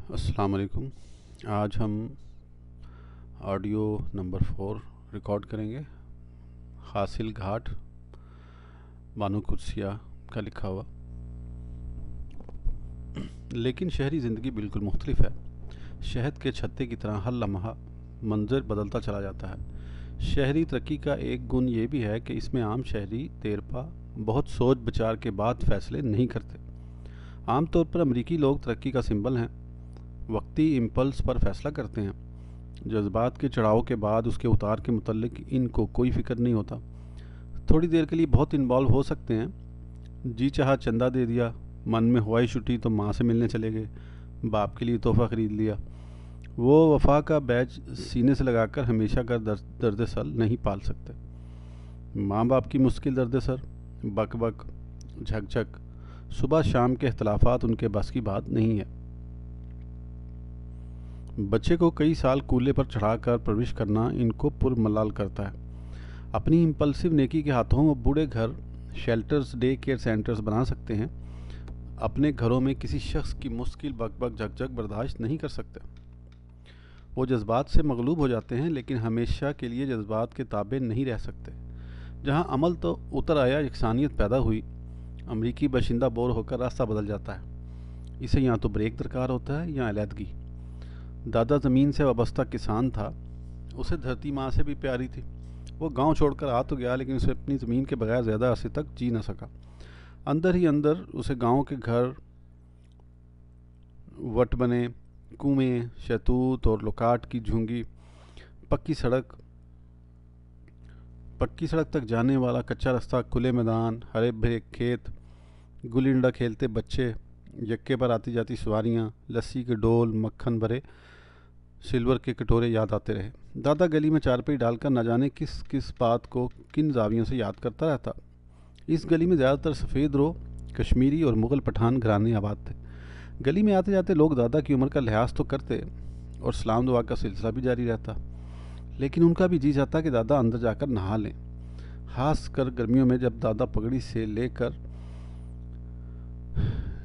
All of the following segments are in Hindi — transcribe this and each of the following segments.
अस्सलाम वालेकुम। आज हम ऑडियो नंबर 4 रिकॉर्ड करेंगे। हासिल घाट, बानो कुर्सिया का लिखा हुआ। लेकिन शहरी ज़िंदगी बिल्कुल मुख्तलिफ है। शहद के छत्ते की तरह हर लम्हा मंजर बदलता चला जाता है। शहरी तरक्की का एक गुण ये भी है कि इसमें आम शहरी देरपा बहुत सोच विचार के बाद फैसले नहीं करते। आमतौर पर अमरीकी लोग तरक्की का सिंबल हैं, वक्ती इम्पल्स पर फैसला करते हैं। जज्बात के चढ़ाव के बाद उसके उतार के मुतल्लिक इनको कोई फिक्र नहीं होता। थोड़ी देर के लिए बहुत इन्वॉल्व हो सकते हैं। जी चाहा चंदा दे दिया, मन में हुआ ही छुट्टी तो माँ से मिलने चले गए, बाप के लिए तोहफा ख़रीद लिया। वो वफा का बैज सीने से लगाकर हमेशा का दर्द सर नहीं पाल सकते। माँ बाप की मुश्किल दर्द सर, बक बक, झकझक, सुबह शाम के इख्तलाफात उनके बस की बात नहीं है। बच्चे को कई साल कूल्हे पर चढ़ाकर परवरिश करना इनको पुरमलाल करता है। अपनी इम्पल्सिव नेकी के हाथों वो बूढ़े घर, शेल्टर्स, डे केयर सेंटर्स बना सकते हैं। अपने घरों में किसी शख्स की मुश्किल बकबक झकझक बर्दाश्त नहीं कर सकते। वो जज्बात से मगलूब हो जाते हैं, लेकिन हमेशा के लिए जज्बात के ताबे नहीं रह सकते। जहाँ अमल तो उतर आया, यकसानियत पैदा हुई, अमरीकी बाशिंदा बोर होकर रास्ता बदल जाता है। इसे या तो ब्रेक दरकार होता है या अलहदगी। दादा ज़मीन से वाबस्ता किसान था, उसे धरती माँ से भी प्यारी थी। वो गांव छोड़कर आ तो गया, लेकिन उसे अपनी ज़मीन के बगैर ज़्यादा अरसे तक जी न सका। अंदर ही अंदर उसे गांव के घर, वट बने, कुएं, शहतूत और लोकाट की झुंगी, पक्की सड़क पक्की सड़क तक जाने वाला कच्चा रास्ता, खुले मैदान, हरे भरे खेत, गुल्ली डंडा खेलते बच्चे, यक्के पर आती जाती सवारियाँ, लस्सी के डोल, मक्खन भरे सिल्वर के कटोरे याद आते रहे। दादा गली में चारपाई डालकर न जाने किस किस बात को किन जावियों से याद करता रहता। इस गली में ज़्यादातर सफ़ेद रो, कश्मीरी और मुग़ल पठान घराने आबाद थे। गली में आते जाते लोग दादा की उम्र का लिहाज तो करते और सलाम दुआ का सिलसिला भी जारी रहता, लेकिन उनका भी जी चाहता कि दादा अंदर जाकर नहा लें। खास कर गर्मियों में, जब दादा पगड़ी से लेकर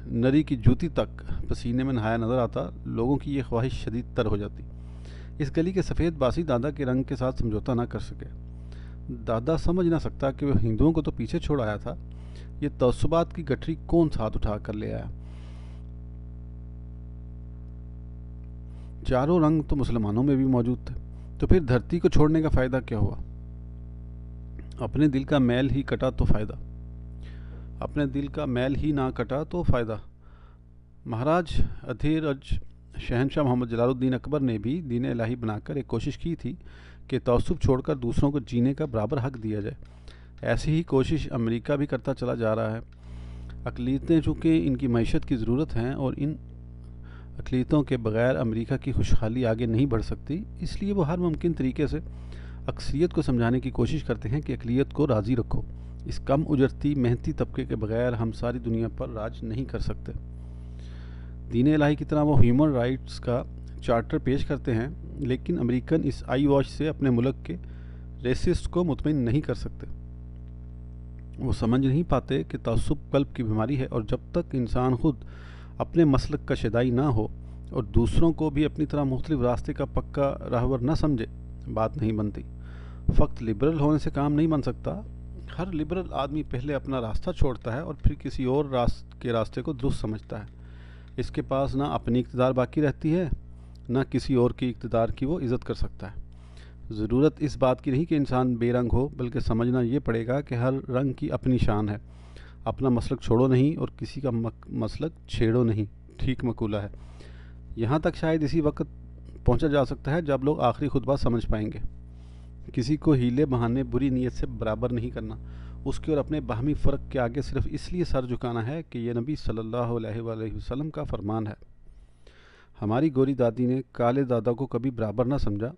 नरी की जूती तक पसीने में नहाया नजर आता, लोगों की ये ख्वाहिश शदीद तर हो जाती। इस गली के सफ़ेद बासी दादा के रंग के साथ समझौता ना कर सके। दादा समझ ना सकता कि वह हिंदुओं को तो पीछे छोड़ आया था, ये तअस्सुबात की गठरी कौन साथ उठा कर ले आया। चारों रंग तो मुसलमानों में भी मौजूद थे, तो फिर धरती को छोड़ने का फ़ायदा क्या हुआ। अपने दिल का मैल ही कटा तो फ़ायदा, अपने दिल का मैल ही ना कटा तो फ़ायदा। महाराज अधीरज शहनशाह मोहम्मद जलालुद्दीन अकबर ने भी दीन इलाही बनाकर एक कोशिश की थी कि तअस्सुब छोड़कर दूसरों को जीने का बराबर हक दिया जाए। ऐसी ही कोशिश अमेरिका भी करता चला जा रहा है। अक़लियतें चूँकि इनकी मईशत की ज़रूरत हैं और इन अक़लियतों के बग़ैर अमेरिका की खुशहाली आगे नहीं बढ़ सकती, इसलिए वो हर मुमकिन तरीके से अक्सरियत को समझाने की कोशिश करते हैं कि अक़लियत को राज़ी रखो। इस कम उजरती मेहनती तबके के बग़ैर हम सारी दुनिया पर राज नहीं कर सकते। दीन इलाही की तरह वो ह्यूमन राइट्स का चार्टर पेश करते हैं, लेकिन अमेरिकन इस आई वॉश से अपने मुल्क के रेसिस्ट को मुतमिन नहीं कर सकते। वो समझ नहीं पाते कि तअस्सुब कल्ब की बीमारी है, और जब तक इंसान खुद अपने मसलक का शदाई ना हो और दूसरों को भी अपनी तरह मुख्तलिफ रास्ते का पक्का राहबर न समझे, बात नहीं बनती। फ़क्त लिबरल होने से काम नहीं बन सकता। हर लिबरल आदमी पहले अपना रास्ता छोड़ता है और फिर किसी और के रास्ते को दुरुस्त समझता है। इसके पास ना अपनी इक़्तिदार बाकी रहती है, ना किसी और की इक़्तिदार की वो इज़्ज़त कर सकता है। ज़रूरत इस बात की नहीं कि इंसान बेरंग हो, बल्कि समझना ये पड़ेगा कि हर रंग की अपनी शान है। अपना मसलक छोड़ो नहीं और किसी का मसलक छेड़ो नहीं, ठीक मकूला है। यहाँ तक शायद इसी वक्त पहुँचा जा सकता है जब लोग आखिरी खुतबा समझ पाएंगे। किसी को हीले बहाने बुरी नीयत से बराबर नहीं करना, उसके और अपने बाहमी फ़र्क के आगे सिर्फ इसलिए सर झुकाना है कि यह नबी सल्लल्लाहु अलैहि वसल्लम का फरमान है। हमारी गोरी दादी ने काले दादा को कभी बराबर ना समझा।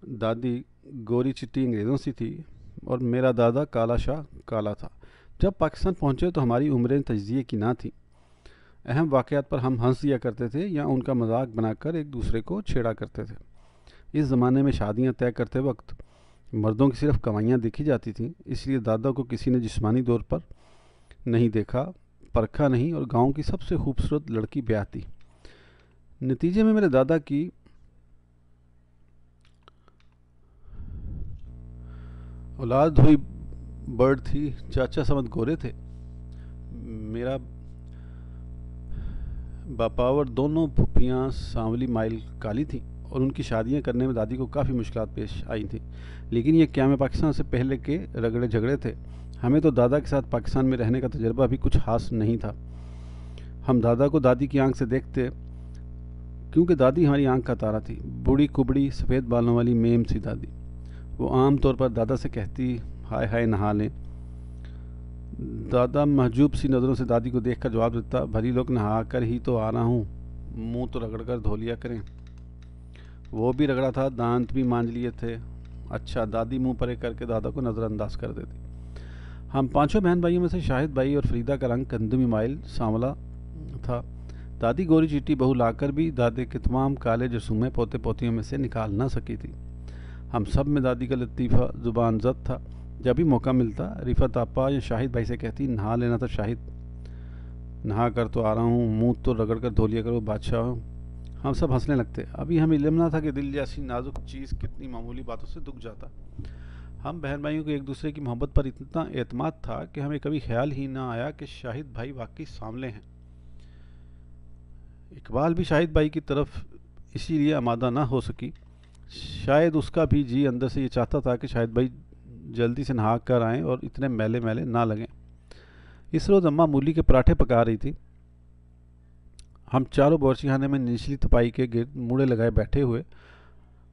दादी गोरी चिट्टी अंग्रेज़ों सी थी और मेरा दादा काला शाह काला था। जब पाकिस्तान पहुँचे तो हमारी उम्रें तज्ज़िये की ना थी। अहम वाक़यात पर हम हंस दिया करते थे या उनका मजाक बनाकर एक दूसरे को छेड़ा करते थे। इस ज़माने में शादियाँ तय करते वक्त मर्दों की सिर्फ कमाइयाँ देखी जाती थीं, इसलिए दादा को किसी ने जिस्मानी तौर पर नहीं देखा, परखा नहीं और गांव की सबसे खूबसूरत लड़की ब्याह दी। नतीजे में मेरे दादा की औलाद हुई बर्ड थी, चाचा समझ गोरे थे। मेरा बापावर दोनों फुफ्फियाँ सांवली माइल काली थीं और उनकी शादियां करने में दादी को काफ़ी मुश्किलात पेश आई थी। लेकिन ये क्या में पाकिस्तान से पहले के रगड़े झगड़े थे। हमें तो दादा के साथ पाकिस्तान में रहने का तजुर्बा भी कुछ खास नहीं था। हम दादा को दादी की आंख से देखते क्योंकि दादी हमारी आंख का तारा थी। बूढ़ी कुबड़ी सफ़ेद बालों वाली मेम सी दादी। वो आम तौर पर दादा से कहती, हाय हाय नहा लें। दादा महजूब सी नज़रों से दादी को देखकर जवाब देता, भली लोग नहा कर ही तो आ रहा हूँ, मुंह तो रगड़ कर धो लिया करें। वो भी रगड़ा था, दांत भी मांज लिए थे। अच्छा, दादी मुंह परे करके दादा को नज़रअंदाज कर देती। हम पांचों बहन भाइयों में से शाहिद भाई और फरीदा का रंग कंदुमी माइल सांवला था। दादी गोरी चीटी बहू लाकर भी दादे के तमाम काले जसूमे पोते पोतियों में से निकाल ना सकी थी। हम सब में दादी का लतीफ़ा ज़ुबान ज़द था। जब भी मौका मिलता रिफ़त आपा या शाहिद भाई से कहती, नहा लेना था शाहिद, नहा कर तो आ रहा हूँ, मुँह तो रगड़ कर धो लिया करो बादशाह। हम सब हंसने लगते। अभी हमें इल्म ना था कि दिल जैसी नाजुक चीज़ कितनी मामूली बातों से दुख जाता। हम बहन भाइयों को एक दूसरे की मोहब्बत पर इतना एतमाद था कि हमें कभी ख्याल ही ना आया कि शाहिद भाई वाकई सामले हैं। इकबाल भी शाहिद भाई की तरफ इसीलिए आमादा ना हो सकी। शायद उसका भी जी अंदर से ये चाहता था कि शाहिद भाई जल्दी से नहा कर आएँ और इतने मैले मैले ना लगें। इस रोज़ अम्मा मूली के पराठे पका रही थी। हम चारों बावर्ची खाने में निचली तपाई के गिर्द मुड़े लगाए बैठे हुए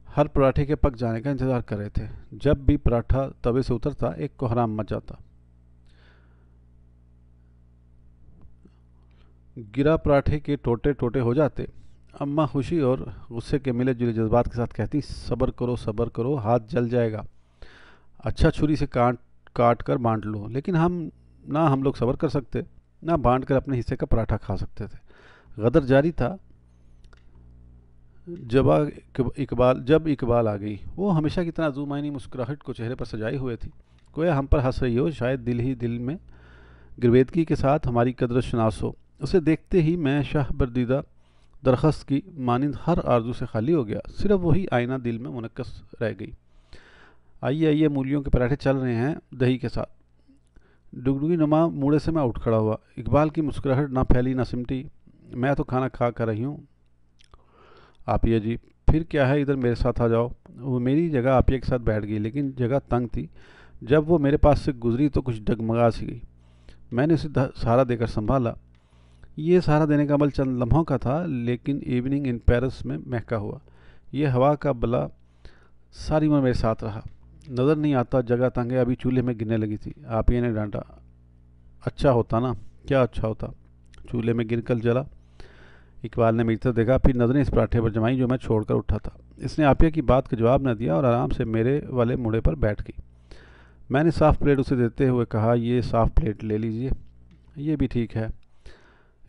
हर पराठे के पक जाने का इंतज़ार कर रहे थे। जब भी पराठा तवे से उतरता एक कोहराम मच जाता। गिरा पराठे के टोटे टोटे हो जाते। अम्मा खुशी और गुस्से के मिले जुले जज्बात के साथ कहती, सब्र करो, हाथ जल जाएगा। अच्छा, छुरी से काट काट कर बांट लो। लेकिन हम लोग सब्र कर सकते, ना बांट कर अपने हिस्से का पराठा खा सकते थे। गदर जारी था। जब इकबाल आ गई, वो हमेशा की तरह जुमाइनी मुस्कुराहट को चेहरे पर सजाए हुए थी। गोया हम पर हंस रही हो, शायद दिल ही दिल में गिरवेदगी के साथ हमारी कदर शनास हो। उसे देखते ही मैं शाह बर्दीदा दरख्स्त की मानिंद हर आरजू से खाली हो गया। सिर्फ वही आईना दिल में मुनक्कस रह गई। आइए आइए, मूलियों के पराठे चल रहे हैं दही के साथ। डुगडुगी नुमा मुड़े से मैं उठ खड़ा हुआ। इकबाल की मुस्कुराहट ना फैली ना सिमटी। मैं तो खाना खा कर रही हूँ। आपिया जी, फिर क्या है, इधर मेरे साथ आ जाओ। वो मेरी जगह आपिया के साथ बैठ गई, लेकिन जगह तंग थी। जब वो मेरे पास से गुजरी तो कुछ डगमगा सी गई। मैंने उसे सहारा देकर संभाला। ये सहारा देने का अमल चंद लम्हों का था, लेकिन इवनिंग इन पेरिस में महका हुआ। ये हवा का बला सारी उम्र मेरे साथ रहा। नज़र नहीं आता, जगह तंग है। अभी चूल्हे में गिरने लगी थी। आपिया ने डांटा, अच्छा होता ना। क्या अच्छा होता? चूल्हे में गिर कर जला। इकबाल ने मेरी तरफ देखा, फिर नज़रें इस पराठे पर जमाई जो मैं छोड़कर उठा था। इसने आपिया की बात का जवाब न दिया और आराम से मेरे वाले मुड़े पर बैठ गई। मैंने साफ़ प्लेट उसे देते हुए कहा, ये साफ़ प्लेट ले लीजिए। ये भी ठीक है।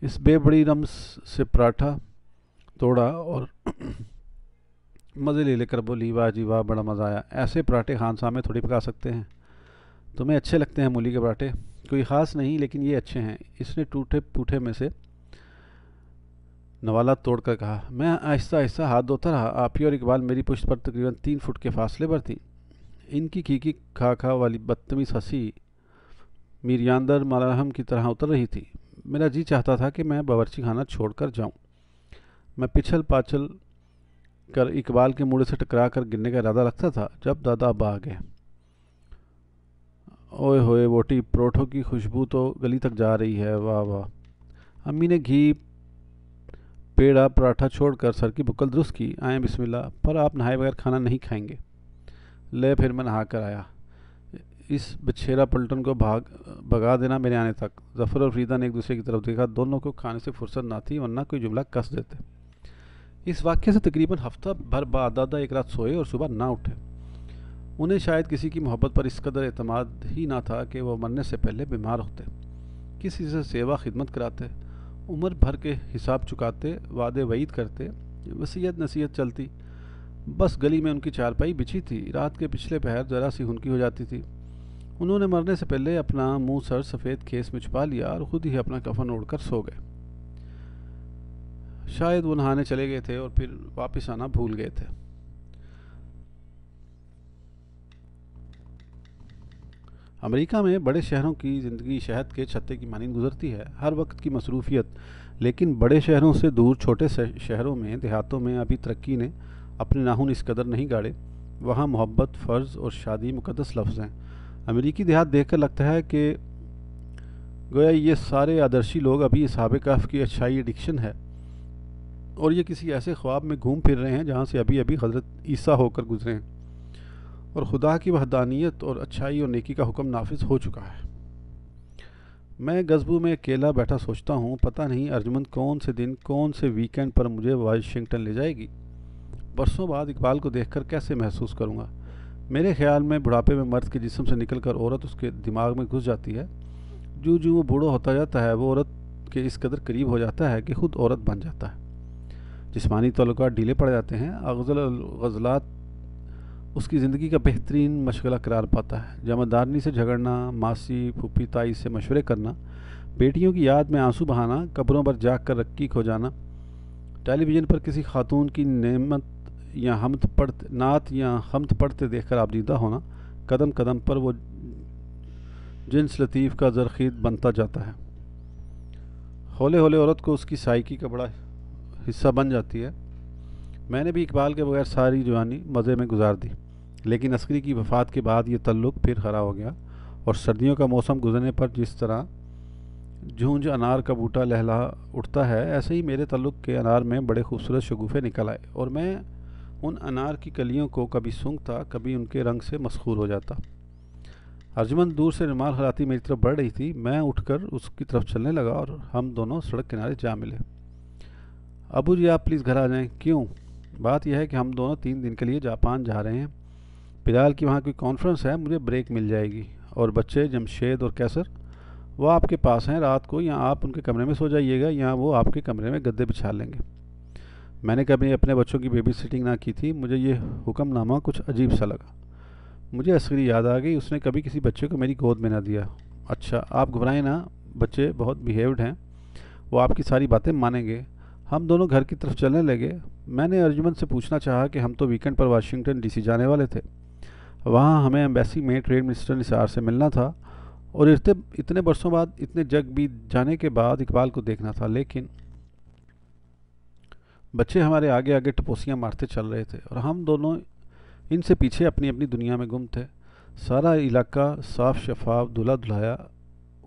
इस बेबड़ी रम्स से पराठा तोड़ा और मज़े ले लेकर बोली, वाह जी वाह, बड़ा मज़ा आया। ऐसे पराठे खानसा में थोड़ी पका सकते हैं। तुम्हें अच्छे लगते हैं मूली के पराठे? कोई ख़ास नहीं, लेकिन ये अच्छे हैं। इसने टूटे पूठे में से नवाला तोड़कर कहा। मैं आहिस्ता आहिस्ता हाथ धोता रहा। आपिया और इकबाल मेरी पुश्त पर तकरीबन 3 फुट के फासले पर थी। इनकी खीखी खा खा वाली बदतमीज़ हंसी मीरियांदर मलहम की तरह उतर रही थी। मेरा जी चाहता था कि मैं बावर्ची खाना छोड़कर जाऊं। मैं पिछल पाछल कर इकबाल के मुड़े से टकरा कर गिरने का इरादा रखता था जब दादा अब्बा आ गए। ओए होए बोटी, परोठों की खुशबू तो गली तक जा रही है। वाह वाह। अम्मी ने घी पेड़ा पराठा छोड़कर सर की बुक्कल दुरुस्त की। आए बिस्मिल्लाह, पर आप नहाए बगैर खाना नहीं खाएंगे। ले, फिर मैं नहा कर आया। इस बछेरा पलटन को भगा देना मेरे आने तक। जफ़र और फरीदा ने एक दूसरे की तरफ देखा। दोनों को खाने से फुर्सत ना थी, वरना कोई जुमला कस देते। इस वाक्य से तकरीबन हफ्ता भर बाद दादा एक रात सोए और सुबह ना उठे। उन्हें शायद किसी की मोहब्बत पर इस कदर एतमाद ही ना था कि वह मरने से पहले बीमार होते, किसी से सेवा खिदमत कराते, उम्र भर के हिसाब चुकाते, वादे वईद करते, वसीयत नसीहत चलती। बस गली में उनकी चारपाई बिछी थी। रात के पिछले पहर ज़रा सी हुनकी हो जाती थी। उन्होंने मरने से पहले अपना मुंह सर सफ़ेद खेस में छुपा लिया और ख़ुद ही अपना कफन ओढ़कर सो गए। शायद वो नहाने चले गए थे और फिर वापस आना भूल गए थे। अमेरिका में बड़े शहरों की ज़िंदगी शहद के छत्ते की मानिंद गुजरती है, हर वक्त की मसरूफियत। लेकिन बड़े शहरों से दूर छोटे शहरों में, देहातों में अभी तरक्की ने अपने नाखून इस कदर नहीं गाड़े। वहाँ मोहब्बत, फ़र्ज़ और शादी मुक़द्दस लफ्ज़ हैं। अमेरिकी देहात देखकर लगता है कि गोया ये सारे आदर्शी लोग अभी असहाब कहफ़ की अच्छाई एडिक्शन है और ये किसी ऐसे ख्वाब में घूम फिर रहे हैं जहाँ से अभी अभी हज़रत ईसा होकर गुजरे हैं और खुदा की वहदानियत और अच्छाई और नेकी का हुक्म नाफिज हो चुका है। मैं गज़बू में अकेला बैठा सोचता हूँ, पता नहीं अर्जुमंद कौन से दिन, कौन से वीकेंड पर मुझे वाशिंगटन ले जाएगी। बरसों बाद इकबाल को देखकर कैसे महसूस करूँगा। मेरे ख्याल में बुढ़ापे में मर्द के जिस्म से निकलकर औरत उसके दिमाग में घुस जाती है। जो जो वो बूढ़ा होता जाता है वो औरत के इस कदर करीब हो जाता है कि खुद औरत बन जाता है। जिस्मानी ताल्लुकात ढीले पड़ जाते हैं। गज़लात उसकी ज़िंदगी का बेहतरीन मशगला करार पाता है। जमादारनी से झगड़ना, मासी फूफी ताई से मशवरे करना, बेटियों की याद में आंसू बहाना, कब्रों पर जाग कर रक्की खो जाना, टेलीविज़न पर किसी खातून की नात या हमद पढ़ते देखकर आबदीदा होना, कदम कदम पर वो जिन्स लतीफ़ का ज़रख़ीद बनता जाता है। हौले हौले औरत को उसकी साइकी का बड़ा हिस्सा बन जाती है। मैंने भी इकबाल के बगैर सारी जवानी मज़े में गुजार दी, लेकिन अस्करी की वफ़ात के बाद ये तल्लुक़ फिर हरा हो गया और सर्दियों का मौसम गुजरने पर जिस तरह जूंज अनार का बूटा लहला उठता है, ऐसे ही मेरे तल्लुक़ के अनार में बड़े खूबसूरत शगुफ़े निकल आए और मैं उन अनार की कलियों को कभी सूंघता, कभी उनके रंग से मसहूर हो जाता। अर्जुमंद दूर से रुमाल हलाती मेरी तरफ बढ़ रही थी। मैं उठकर उसकी तरफ चलने लगा और हम दोनों सड़क किनारे जा मिले। अबू जी आप प्लीज़ घर आ जाएं। क्यों? बात यह है कि हम दोनों 3 दिन के लिए जापान जा रहे हैं। बिलाल की वहाँ कोई कॉन्फ्रेंस है, मुझे ब्रेक मिल जाएगी। और बच्चे जमशेद और कैसर वो आपके पास हैं, रात को या आप उनके कमरे में सो जाइएगा या वो आपके कमरे में गद्दे बिछा लेंगे। मैंने कभी अपने बच्चों की बेबी सिटिंग ना की थी। मुझे ये हुक्मनामा कुछ अजीब सा लगा। मुझे असगरी याद आ गई, उसने कभी किसी बच्चे को मेरी गोद में ना दिया। अच्छा आप घबराएं ना, बच्चे बहुत बिहेव्ड हैं, वो आपकी सारी बातें मानेंगे। हम दोनों घर की तरफ चलने लगे। मैंने अर्जुमंद से पूछना चाहा कि हम तो वीकेंड पर वाशिंगटन डीसी जाने वाले थे। वहाँ हमें एम्बेसी में ट्रेड मिनिस्टर निसार से मिलना था और इतने बरसों बाद, इतने जग बीत जाने के बाद इकबाल को देखना था। लेकिन बच्चे हमारे आगे आगे टपोसियाँ मारते चल रहे थे और हम दोनों इनसे पीछे अपनी अपनी दुनिया में गुम थे। सारा इलाका साफ शफाफ, धुला धुलाया,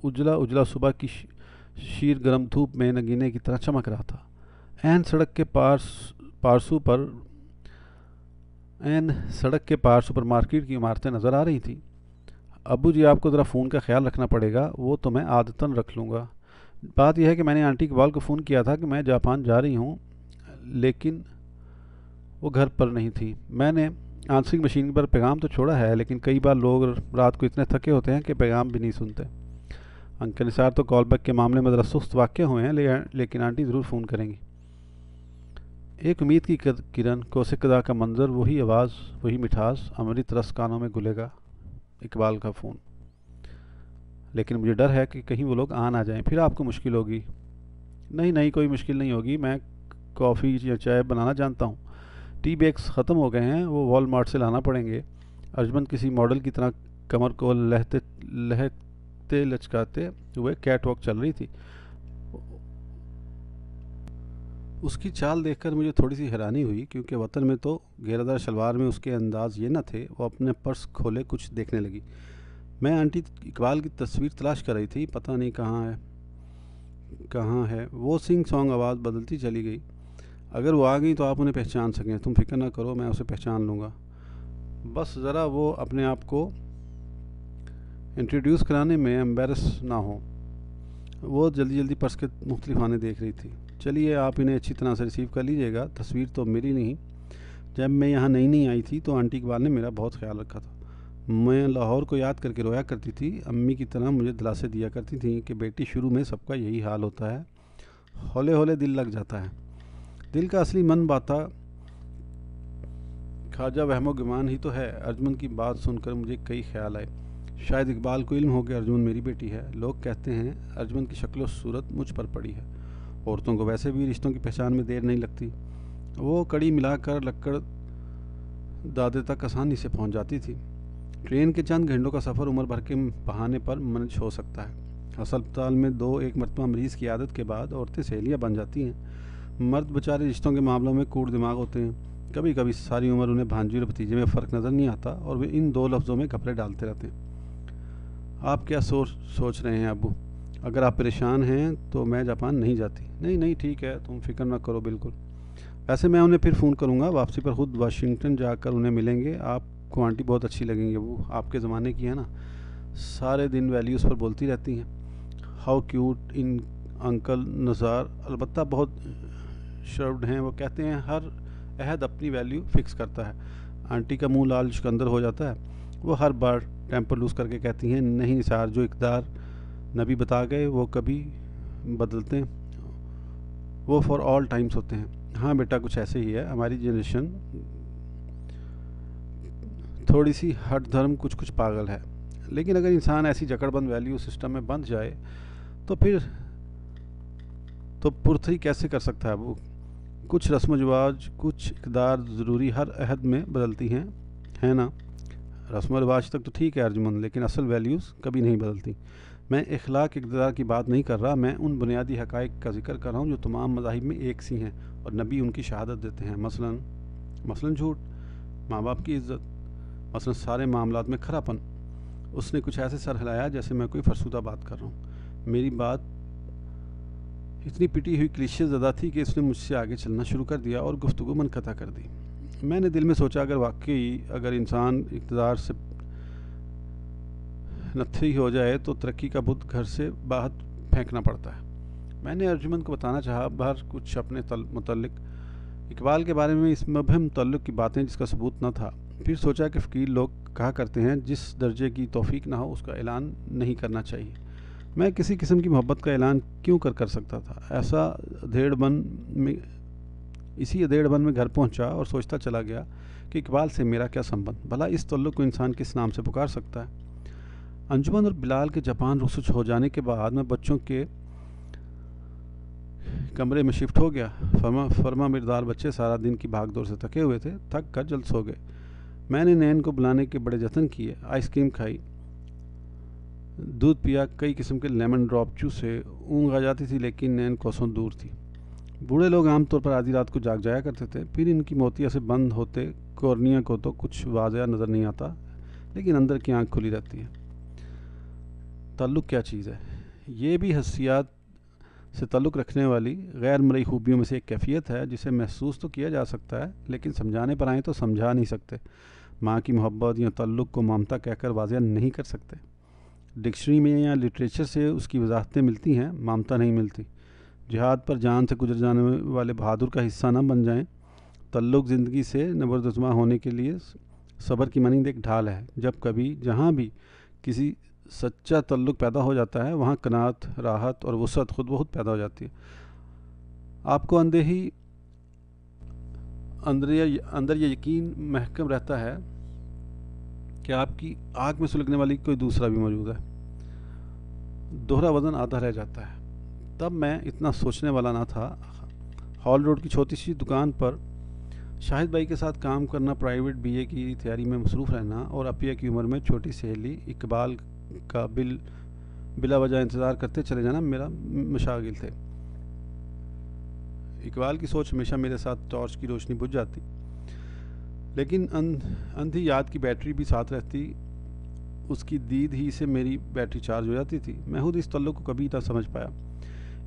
उजला उजला सुबह की शीर गर्म धूप में नगीने की तरह चमक रहा था। एन सड़क के पार सुपरमार्केट की इमारतें नज़र आ रही थीं। अब्बू जी आपको ज़रा फ़ोन का ख्याल रखना पड़ेगा, वो तो मैं आदतन रख लूँगा। बात यह है कि मैंने आंटी इकबाल को फ़ोन किया था कि मैं जापान जा रही हूँ, लेकिन वो घर पर नहीं थी। मैंने आंसरिंग मशीन पर पैगाम तो छोड़ा है, लेकिन कई बार लोग रात को इतने थके होते हैं कि पैगाम भी नहीं सुनते। अंकल निसार तो कॉल बैक के मामले में ज़रा सुस्त वाक़ हुए हैं, लेकिन आंटी ज़रूर फ़ोन करेंगी। एक उम्मीद की किरण, कोसिकदा का मंजर, वही आवाज़, वही मिठास, अमृत रस कानों में घुलेगा। इकबाल का फ़ोन। लेकिन मुझे डर है कि कहीं वो लोग आ ना जाएं, फिर आपको मुश्किल होगी। नहीं नहीं, कोई मुश्किल नहीं होगी, मैं कॉफ़ी या चाय बनाना जानता हूँ। टी बैग्स ख़त्म हो गए हैं, वो वॉलमार्ट से लाना पड़ेंगे। अर्जुमंद किसी मॉडल की तरह कमर को लहते लचकाते हुए कैट वॉक चल रही थी। उसकी चाल देखकर मुझे थोड़ी सी हैरानी हुई, क्योंकि वतन में तो घेरादार शलवार में उसके अंदाज ये न थे। वो अपने पर्स खोले कुछ देखने लगी। मैं आंटी इकबाल की तस्वीर तलाश कर रही थी, पता नहीं कहाँ है। वो सिंग सॉन्ग आवाज़ बदलती चली गई। अगर वो आ गई तो आप उन्हें पहचान सकें, तुम फिक्र ना करो, मैं उसे पहचान लूँगा। बस ज़रा वो अपने आप को इंट्रोड्यूस कराने में एम्बेरस ना हो। वो जल्दी जल्दी पर्स के मुख्तलिफ आने देख रही थी। चलिए आप इन्हें अच्छी तरह से रिसीव कर लीजिएगा। तस्वीर तो मेरी नहीं, जब मैं यहाँ नई नई आई थी तो आंटी इकबाल ने मेरा बहुत ख्याल रखा था। मैं लाहौर को याद करके रोया करती थी। अम्मी की तरह मुझे दिलासे दिया करती थी कि बेटी शुरू में सबका यही हाल होता है, हौले हौले दिल लग जाता है। दिल का असली मन बाता ख्वाजा वहमो गुमान ही तो है। अर्जुमंद की बात सुनकर मुझे कई ख्याल आए। शायद इकबाल को इल्म हो कि अर्जुमंद मेरी बेटी है। लोग कहते हैं अर्जुमंद की शक्ल सूरत मुझ पर पड़ी है। औरतों को वैसे भी रिश्तों की पहचान में देर नहीं लगती। वो कड़ी मिलाकर लक्कड़ दादे तक आसानी से पहुंच जाती थी। ट्रेन के चंद घंटों का सफ़र उम्र भर के बहाने पर मैनेज हो सकता है। अस्पताल में दो एक मरतबा मरीज़ की आदत के बाद औरतें सहेलियाँ बन जाती हैं। मर्द बेचारे रिश्तों के मामलों में कूड़ दिमाग होते हैं। कभी कभी सारी उम्र उन्हें भांजी और भतीजे में फ़र्क नज़र नहीं आता और वे इन दो लफ्ज़ों में कपड़े डालते रहते हैं। आप क्या सोच रहे हैं अब्बू? अगर आप परेशान हैं तो मैं जापान नहीं जाती। नहीं नहीं ठीक है, तुम फिक्र ना करो। बिल्कुल। वैसे मैं उन्हें फिर फ़ोन करूँगा। वापसी पर ख़ुद वाशिंगटन जाकर उन्हें मिलेंगे। आपको आंटी बहुत अच्छी लगेंगी। वो आपके ज़माने की है ना, सारे दिन वैल्यूज़ पर बोलती रहती हैं। हाउ क्यूट इन अंकल नज़ार। अलबत्ता बहुत शर्व्ड हैं। वो कहते हैं हर अहद अपनी वैल्यू फ़िक्स करता है। आंटी का मुंह लाल चुकंदर हो जाता है। वो हर बार टेम्पर लूज़ करके कहती हैं, नहीं निसार, जो इक़दार नबी बता गए वो कभी बदलते हैं, वो फॉर ऑल टाइम्स होते हैं। हाँ बेटा, कुछ ऐसे ही है। हमारी जनरेशन थोड़ी सी हट धर्म कुछ कुछ पागल है। लेकिन अगर इंसान ऐसी जकड़बंद वैल्यू सिस्टम में बंध जाए तो फिर तो पुरथई कैसे कर सकता है वो? कुछ रस्म रिवाज, कुछ इक़दार ज़रूरी हर अहद में बदलती हैं, है ना? रस्म रिवाज तक तो ठीक है अर्जुमंद, लेकिन असल वैल्यूज़ कभी नहीं बदलती। मैं इखलाक इक़दार की बात नहीं कर रहा, मैं उन बुनियादी हक़ाइक़ का जिक्र कर रहा हूँ जो तमाम मज़ाहिब में एक सी हैं और नबी उनकी शहादत देते हैं। मसलन झूठ, माँ बाप की इज़्ज़त, मसलन सारे मामलात में खरापन। उसने कुछ ऐसे सर हिलाया जैसे मैं कोई फरसुदा बात कर रहा हूँ। मेरी बात इतनी पिटी हुई क्लीशे ज़्यादा थी कि उसने मुझसे आगे चलना शुरू कर दिया और गुफ्तगू मनक़ता कर दी। मैंने दिल में सोचा, अगर इंसान इक़्तिदार से नत्थी हो जाए तो तरक्की का बुत घर से बाहर फेंकना पड़ता है। मैंने अर्जुमंद को बताना चाहा बाहर कुछ अपने मुतल्लिक इकबाल के बारे में इस मबहम तल्लुक़ की बातें जिसका सबूत न था। फिर सोचा कि फ़कीर लोग कहा करते हैं जिस दर्जे की तौफ़ीक ना हो उसका ऐलान नहीं करना चाहिए। मैं किसी किस्म की मोहब्बत का ऐलान क्यों कर सकता था? इसी अधेड़बन में घर पहुंचा और सोचता चला गया कि इकबाल से मेरा क्या संबंध? भला इस तल्लुक़ को इंसान किस नाम से पुकार सकता है? अंजुमन और बिलाल के जापान रुखसत हो जाने के बाद मैं बच्चों के कमरे में शिफ्ट हो गया। फरमा मिर्दार बच्चे सारा दिन की भागदौड़ से थके हुए थे, थक कर जल्द सो गए। मैंने नैन को बुलाने के बड़े जतन किए। आइसक्रीम खाई, दूध पिया, कई किस्म के लेमन ड्रॉप चूसे। ऊँघ आ जाती थी लेकिन नैन कोसों दूर थी। बूढ़े लोग आमतौर पर आधी रात को जाग जाया करते थे। फिर इनकी मोतिया से बंद होते कॉर्निया को तो कुछ वाज़ह नज़र नहीं आता, लेकिन अंदर की आँख खुली रहती है। ताल्लुक़ क्या चीज़ है? ये भी हस्सियात से ताल्लुक़ रखने वाली गैर मरई खूबियों में से एक कैफियत है जिसे महसूस तो किया जा सकता है, लेकिन समझाने पर आए तो समझा नहीं सकते। माँ की मोहब्बत या ताल्लुक़ को ममता कहकर वाज़ह नहीं कर सकते। डिक्शनरी में या लिटरेचर से उसकी वजाहतें मिलती हैं, ममता नहीं मिलती। जिहाद पर जान से गुजर जाने वाले बहादुर का हिस्सा न बन जाएं। ताल्लुक़ ज़िंदगी से नबरदुज़मा होने के लिए सब्र की मानींद एक ढाल है। जब कभी जहाँ भी किसी सच्चा ताल्लुक़ पैदा हो जाता है वहाँ कनात, राहत और वुसअत खुद बहुत पैदा हो जाती है। आपको अंदर ये यकीन महकम रहता है कि आपकी आग में सुलगने वाली कोई दूसरा भी मौजूद है। दोहरा वज़न आधा रह जाता है। तब मैं इतना सोचने वाला ना था। हॉल रोड की छोटी सी दुकान पर शाहिद भाई के साथ काम करना, प्राइवेट बीए की तैयारी में मसरूफ़ रहना और अपिया की उम्र में छोटी सहेली इकबाल का बिला वजह इंतज़ार करते चले जाना मेरा मशागिल थे। इकबाल की सोच हमेशा मेरे साथ टॉर्च की रोशनी बुझ जाती, लेकिन अंधी याद की बैटरी भी साथ रहती। उसकी दीद ही से मेरी बैटरी चार्ज हो जाती थी। मैं खुद इस तल्लुक़ को कभी ना समझ पाया।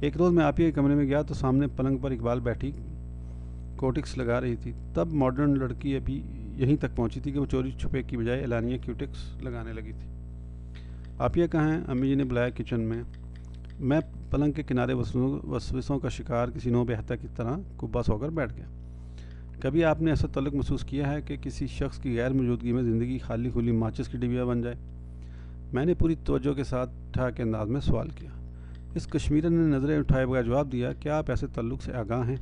एक रोज़ मैं आपिया के कमरे में गया तो सामने पलंग पर इकबाल बैठी कोटिक्स लगा रही थी। तब मॉडर्न लड़की अभी यहीं तक पहुंची थी कि वो चोरी छुपे की बजाय एलानिया क्यूटिक्स लगाने लगी थी। आपिया कहाँ हैं? अम्मी जी ने बुलाया किचन में। मैं पलंग के किनारे वसवसों का शिकार किसी नो बेहता की तरह कुब्बा सोकर बैठ गया। कभी आपने ऐसा तल्लुक़ महसूस किया है कि किसी शख्स की गैर मौजूदगी में ज़िंदगी खाली खुली माचिस की डिबिया बन जाए? मैंने पूरी तवज्जो के साथ ठाके अंदाज में सवाल किया। इस कश्मीरन ने नज़रें उठाए बगैर जवाब दिया, क्या आप ऐसे तल्लुक़ से आगाह हैं?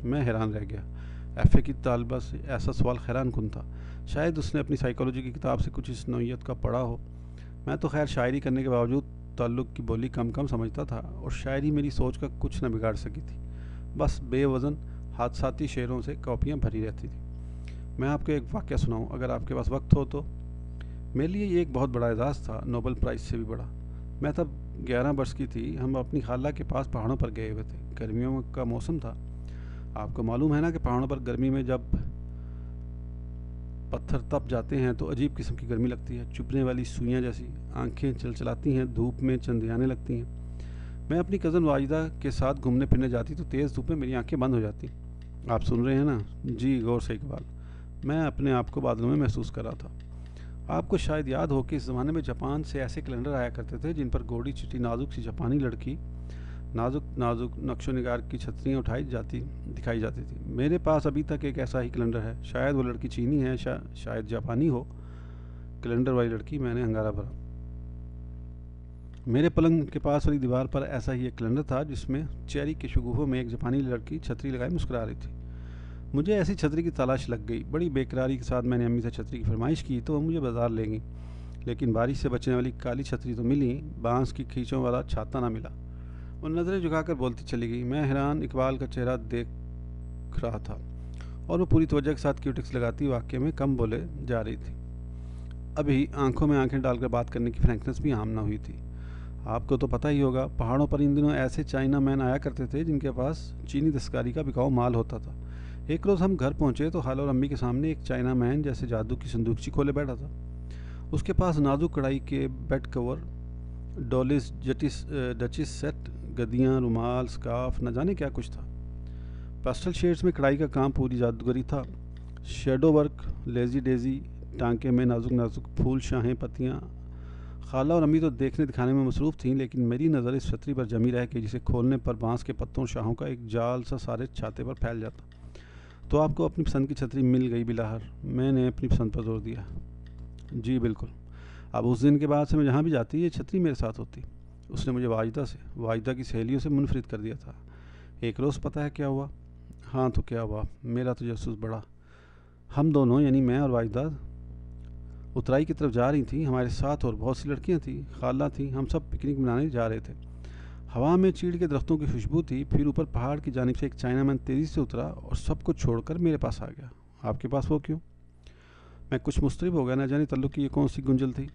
मैं हैरान रह गया। एफ़ए की तालिबा से ऐसा सवाल हैरान कुन था। शायद उसने अपनी साइकोलॉजी की किताब से कुछ इस नौइयत का पढ़ा हो। मैं तो खैर शायरी करने के बावजूद ताल्लुक़ की बोली कम कम समझता था और शायरी मेरी सोच का कुछ न बिगाड़ सकी थी। बस बेवज़न हादसाती शेरों से कॉपियाँ भरी रहती थी। मैं आपको एक वाक़या सुनाऊँ अगर आपके पास वक्त हो तो। मेरे लिए ये एक बहुत बड़ा एजाज़ था, नोबेल प्राइज़ से भी बड़ा। मैं तब 11 वर्ष की थी। हम अपनी खाला के पास पहाड़ों पर गए हुए थे। गर्मियों का मौसम था। आपको मालूम है ना कि पहाड़ों पर गर्मी में जब पत्थर तप जाते हैं तो अजीब किस्म की गर्मी लगती है, चुभने वाली सुइयाँ जैसी। आंखें चलचलाती हैं, धूप में चंदियाने लगती हैं। मैं अपनी कज़न वाजिदा के साथ घूमने फिरने जाती तो तेज़ धूप में मेरी आंखें बंद हो जाती। आप सुन रहे हैं ना? जी, गौर से इकबाल। मैं अपने आप को बादलों में महसूस कर रहा था। आपको शायद याद हो कि इस ज़माने में जापान से ऐसे कैलेंडर आया करते थे जिन पर गोरी चिट्टी नाजुक सी जापानी लड़की नाजुक नाजुक नक्शो निगार की छतरियाँ दिखाई जाती थी। मेरे पास अभी तक एक ऐसा ही कैलेंडर है। शायद वो लड़की चीनी है, शायद जापानी हो। कैलेंडर वाली लड़की, मैंने हंगारा भरा। मेरे पलंग के पास वाली दीवार पर ऐसा ही एक कैलेंडर था जिसमें चेरी के शगुफों में एक जापानी लड़की छतरी लगाए मुस्कुरा रही थी। मुझे ऐसी छतरी की तलाश लग गई। बड़ी बेकरारी के साथ मैंने अम्मी से छतरी की फरमाइश की तो वो मुझे बाजार ले गई, लेकिन बारिश से बचने वाली काली छतरी तो मिली, बांस की खींचों वाला छाता ना मिला। वो नज़रें झुकाकर बोलती चली गई। मैं हैरान इकबाल का चेहरा देख रहा था और वो पूरी तवज्जो के साथ क्यूटिक्स लगाती वाक़ये में कम बोले जा रही थी। अभी आंखों में आंखें डालकर बात करने की फ्रैंकनेस भी आम ना हुई थी। आपको तो पता ही होगा, पहाड़ों पर इन दिनों ऐसे चाइना मैन आया करते थे जिनके पास चीनी दस्तकारी का बिकाऊ माल होता था। एक रोज़ हम घर पहुंचे तो खाला और अम्मी के सामने एक चाइना मैन जैसे जादू की संदूकची खोले बैठा था। उसके पास नाजुक कढ़ाई के बेड कवर, डॉलिस डचिस सेट, गद्दियाँ, रुमाल, स्कार्फ, न जाने क्या कुछ था। पेस्टल शेड्स में कढ़ाई का काम पूरी जादूगरी था। शेडो वर्क, लेजी डेजी, टांके में नाजुक नाजुक फूल, शाहें, पत्तियाँ। खाला और अम्मी तो देखने दिखाने में मसरूफ़ थीं, लेकिन मेरी नज़र इस छतरी पर जमी रह गई जिसे खोलने पर बांस के पत्तों और शाहों का एक जाल सा सारे छाते पर फैल जाता। तो आपको अपनी पसंद की छतरी मिल गई बिलाहर? मैंने अपनी पसंद पर जोर दिया। जी बिल्कुल। अब उस दिन के बाद से मैं जहाँ भी जाती ये छतरी मेरे साथ होती। उसने मुझे वाजिदा की सहेलियों से मुनफरिद कर दिया था। एक रोज़ पता है क्या हुआ? हाँ तो क्या हुआ? मेरा तो जसूस बड़ा। हम दोनों यानी मैं और वाजिदा उतराई की तरफ जा रही थी। हमारे साथ और बहुत सी लड़कियां थी, खाला थी। हम सब पिकनिक मनाने जा रहे थे। हवा में चीड़ के दरख्तों की खुशबू थी। फिर ऊपर पहाड़ की जानिब से एक चाइनामैन तेज़ी से उतरा और सबको छोड़कर मेरे पास आ गया। आपके पास वो क्यों? मैं कुछ मुस्तरिब हो गया, ना जाने तल्लुक़ की ये कौन सी गुंजल थी।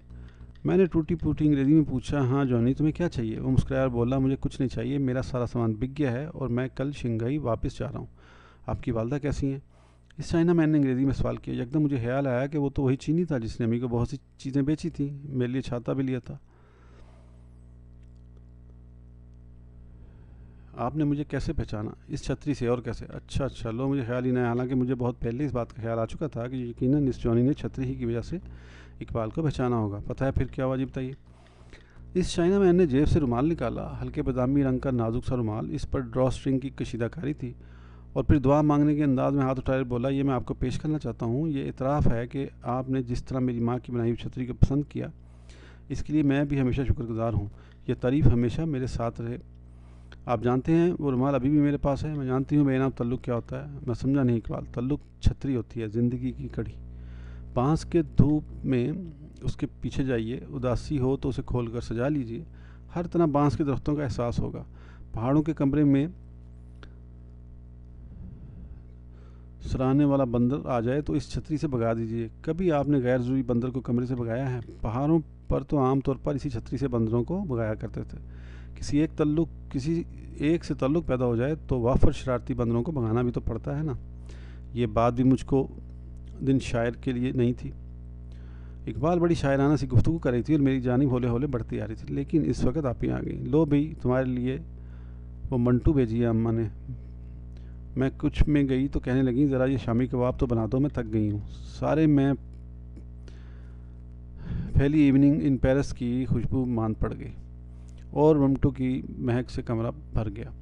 मैंने टूटी फूटी अंग्रेज़ी में पूछा, हाँ जॉनी तुम्हें क्या चाहिए? वो मुस्कुराया और बोला, मुझे कुछ नहीं चाहिए, मेरा सारा सामान बिक गया है और मैं कल शंघाई वापस जा रहा हूँ। आपकी वालदा कैसी हैं? इस चाइना मैन ने अंग्रेज़ी में सवाल किया। एकदम मुझे ख्याल आया कि वो तो वही चीनी था जिसने अम्मी को बहुत सी चीज़ें बेची थी, मेरे लिए छाता भी लिया था। आपने मुझे कैसे पहचाना? इस छतरी से। और कैसे? अच्छा, लो मुझे ख्याल ही नहीं। हालांकि मुझे बहुत पहले इस बात का ख्याल आ चुका था कि यकीनन इस जॉनी ने छतरी ही की वजह से इकबाल को पहचाना होगा। पता है फिर क्या हुआ? जी बताइए। इस चाइना मैन ने जेब से रुमाल निकाला, हल्के बादामी रंग का नाजुक सा रुमाल। इस पर ड्रॉ स्ट्रिंग की कशीदाकारी थी और फिर दुआ मांगने के अंदाज में हाथ उठाकर बोला, ये मैं आपको पेश करना चाहता हूँ। ये इतराफ़ है कि आपने जिस तरह मेरी माँ की बनाई हुई छतरी को पसंद किया, इसके लिए मैं भी हमेशा शुक्रगुजार हूँ। यह तारीफ़ हमेशा मेरे साथ रहे। आप जानते हैं वो रुमाल अभी भी मेरे पास है। मैं जानती हूँ बेनाम तल्लुक़ क्या होता है। मैं समझा नहीं इकबाल। तल्लुक़ छतरी होती है, ज़िंदगी की कड़ी। बांस के धूप में उसके पीछे जाइए, उदासी हो तो उसे खोल कर सजा लीजिए। हर तरह बांस के दरख्तों का एहसास होगा। पहाड़ों के कमरे में सराहने वाला बंदर आ जाए तो इस छतरी से भगा दीजिए। कभी आपने गैर ज़रूरी बंदर को कमरे से भगाया है? पहाड़ों पर तो आमतौर पर इसी छतरी से बंदरों को भगाया करते थे। किसी एक से तल्लुक़ पैदा हो जाए तो वाफर शरारती बंदरों को भगाना भी तो पड़ता है ना। ये बात भी मुझको दिन शायर के लिए नहीं थी। इकबाल बड़ी शायराना सी गुफ्तगू कर रही थी और मेरी जानिब हौले हौले बढ़ती आ रही थी, लेकिन इस वक्त आप ही आ गई। लो भाई, तुम्हारे लिए वो मंटू भेजी है अम्मा ने। मैं कुछ में गई तो कहने लगी, ज़रा ये शामी कबाब तो बना दो, मैं थक गई हूँ। सारे मैं पहली इवनिंग इन पेरिस की खुशबू मान पड़ गई और मंटू की महक से कमरा भर गया।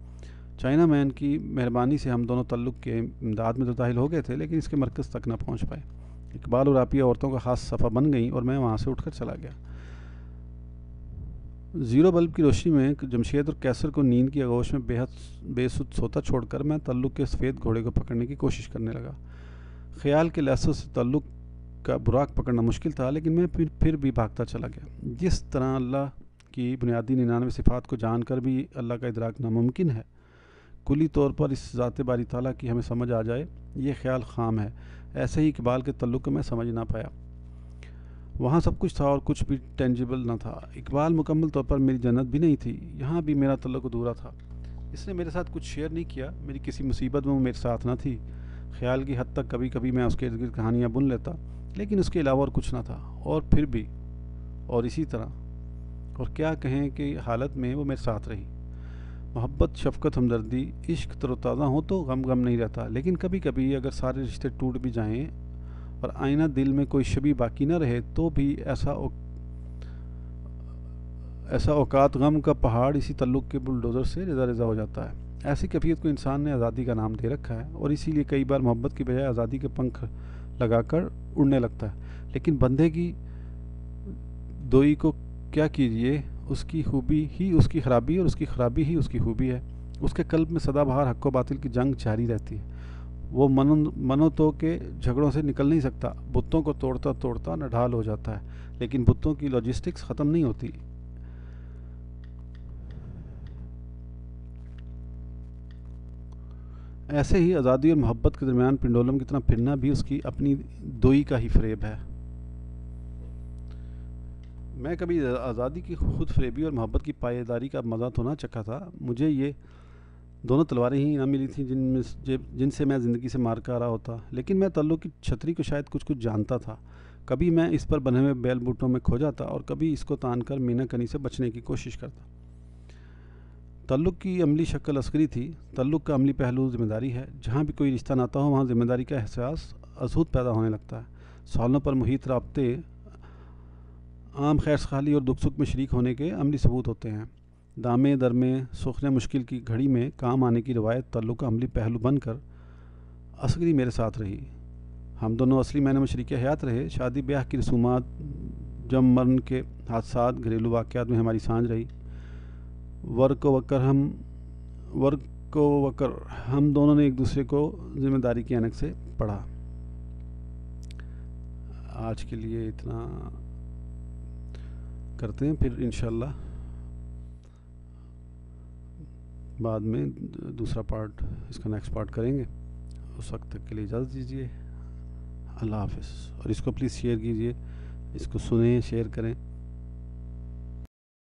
चाइना मैन की मेहरबानी से हम दोनों तल्लुक़ के इमदाद में तो दाखिल हो गए थे, लेकिन इसके मरकज़ तक ना पहुँच पाए। इकबाल और आपिया औरतों का ख़ास सफ़ा बन गई और मैं वहाँ से उठकर चला गया। ज़ीरो बल्ब की रोशनी में जमशेद और कैसर को नींद की आगोश में बेहद बेसुध सोता छोड़कर मैं तल्लुक़ के सफ़ेद घोड़े को पकड़ने की कोशिश करने लगा। ख्याल के लहसों से तल्लुक़ का बुराक पकड़ना मुश्किल था, लेकिन मैं फिर भी भागता चला गया। जिस तरह अल्लाह कि बुनियादी 99 सिफ़ात को जानकर भी अल्लाह का इदराक नामुमकिन है। कुली तौर पर इस ज़ात बारी ताला की हमें समझ आ जाए, ये ख्याल ख़ाम है। ऐसे ही इकबाल के तल्लुक़ को मैं समझ ना पाया। वहाँ सब कुछ था और कुछ भी टेंजिबल ना था। इकबाल मुकम्मल तौर पर मेरी जन्नत भी नहीं थी, यहाँ भी मेरा तल्लुक़ अधूरा था। इसने मेरे साथ कुछ शेयर नहीं किया, मेरी किसी मुसीबत में वो मेरे साथ ना थी। ख्याल की हद तक कभी कभी मैं उसके इर्द गिर्द कहानियाँ बुन लेता, लेकिन उसके अलावा और कुछ ना था। और फिर भी और इसी तरह और क्या कहें कि हालत में वो मेरे साथ रही। मोहब्बत, शफ़क़त, हमदर्दी, इश्क तरोताज़ा हो तो गम गम नहीं रहता, लेकिन कभी कभी अगर सारे रिश्ते टूट भी जाएं और आईना दिल में कोई शबी बाकी न रहे तो भी ऐसा औकात गम का पहाड़ इसी तल्लुक़ के बुलडोज़र से रेज़ा रेज़ा हो जाता है। ऐसी कैफियत को इंसान ने आज़ादी का नाम दे रखा है और इसीलिए कई बार मोहब्बत की बजाय आज़ादी के पंख लगाकर उड़ने लगता है। लेकिन बंदे की दोई को क्या कीजिए, उसकी खूबी ही उसकी ख़राबी और उसकी ख़राबी ही उसकी खूबी है। उसके कल्ब में सदाबहार हक़ व बातिल की जंग जारी रहती है। वो मनों के झगड़ों से निकल नहीं सकता। बुतों को तोड़ता तोड़ता नढाल हो जाता है, लेकिन बुतों की लॉजिस्टिक्स ख़त्म नहीं होती। ऐसे ही आज़ादी और मोहब्बत के दरमियान पिंडोलम की तरह फिरना भी उसकी अपनी दोई का ही फ़रेब है। मैं कभी आज़ादी की खुद फरेबी और मोहब्बत की पायेदारी का मज़ा तो ना चखा था। मुझे ये दोनों तलवारें ही ना मिली थी जिनसे मैं ज़िंदगी से मार कर आ रहा होता। लेकिन मैं तल्लुक़ की छतरी को शायद कुछ कुछ जानता था। कभी मैं इस पर बने हुए बैल बूटों में खो जाता और कभी इसको तान कर मीना कनी से बचने की कोशिश करता। तल्लुक़ की अमली शक्ल अस्करी थी। तल्लुक़ का अमली पहलू ज़िम्मेदारी है। जहाँ भी कोई रिश्ता नाता हो वहाँ ज़िम्मेदारी का एहसास अज़हूद पैदा होने लगता है। सालों पर मुहित राब्ते आम खैर सखाली और दुख सुख में शरीक होने के अमली सबूत होते हैं। दामे दरमे सुखने मुश्किल की घड़ी में काम आने की रवायत तल्लुक़ का अमली पहलू बनकर असगरी मेरे साथ रही। हम दोनों असली मायने में शरीक हयात रहे। शादी ब्याह की रसूमात, जम मरण के हादसात, घरेलू वाक़यात में हमारी सांझ रही। वर्क वकर हम दोनों ने एक दूसरे को ज़िम्मेदारी की ऐनक से पढ़ा। आज के लिए इतना करते हैं, फिर इंशाल्लाह बाद में दूसरा पार्ट, इसका नेक्स्ट पार्ट करेंगे। उस वक्त तक के लिए इजाज़त दीजिए। अल्लाह हाफ़िज़। और इसको प्लीज़ शेयर कीजिए, इसको सुनें, शेयर करें।